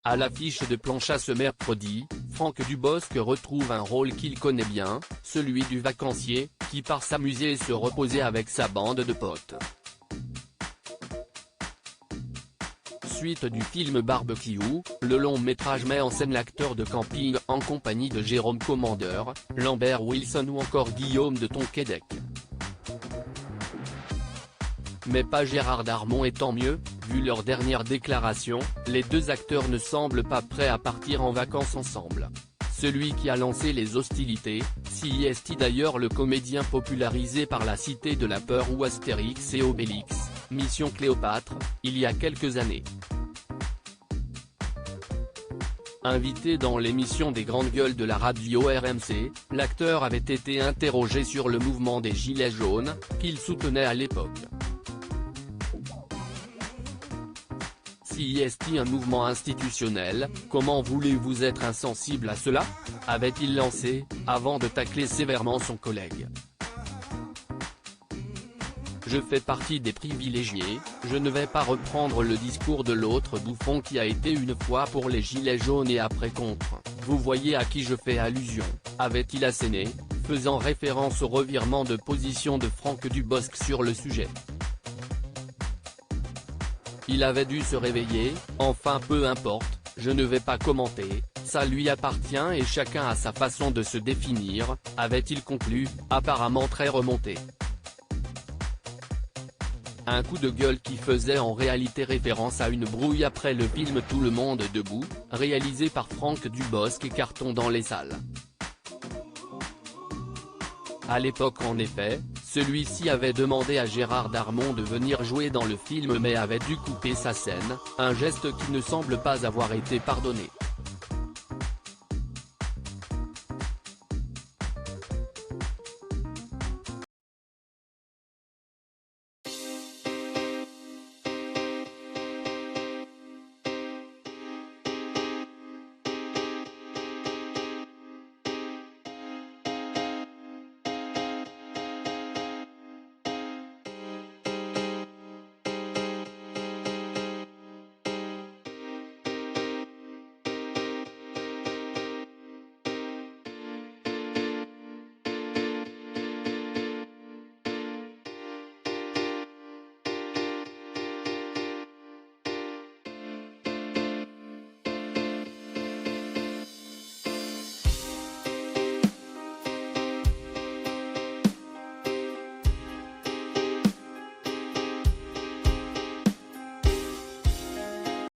À l'affiche de Plancha ce mercredi, Franck Dubosc retrouve un rôle qu'il connaît bien, celui du vacancier, qui part s'amuser et se reposer avec sa bande de potes. Suite du film Barbecue, le long métrage met en scène l'acteur de camping en compagnie de Jérôme Commandeur, Lambert Wilson ou encore Guillaume de Tonquédec. Mais pas Gérard Darmon, et tant mieux, vu leur dernière déclaration, les deux acteurs ne semblent pas prêts à partir en vacances ensemble. Celui qui a lancé les hostilités, c'est d'ailleurs le comédien popularisé par La Cité de la Peur ou Astérix et Obélix, Mission Cléopâtre, il y a quelques années. Invité dans l'émission des grandes gueules de la radio RMC, l'acteur avait été interrogé sur le mouvement des Gilets jaunes, qu'il soutenait à l'époque. Si est-il un mouvement institutionnel, comment voulez-vous être insensible à cela ? Avait-il lancé, avant de tacler sévèrement son collègue. Je fais partie des privilégiés, je ne vais pas reprendre le discours de l'autre bouffon qui a été une fois pour les gilets jaunes et après contre, vous voyez à qui je fais allusion, avait-il asséné, faisant référence au revirement de position de Franck Dubosc sur le sujet. Il avait dû se réveiller, enfin peu importe, je ne vais pas commenter, ça lui appartient et chacun a sa façon de se définir, avait-il conclu, apparemment très remonté. Un coup de gueule qui faisait en réalité référence à une brouille après le film Tout le monde debout, réalisé par Franck Dubosc et carton dans les salles. À l'époque en effet, celui-ci avait demandé à Gérard Darmon de venir jouer dans le film mais avait dû couper sa scène, un geste qui ne semble pas avoir été pardonné.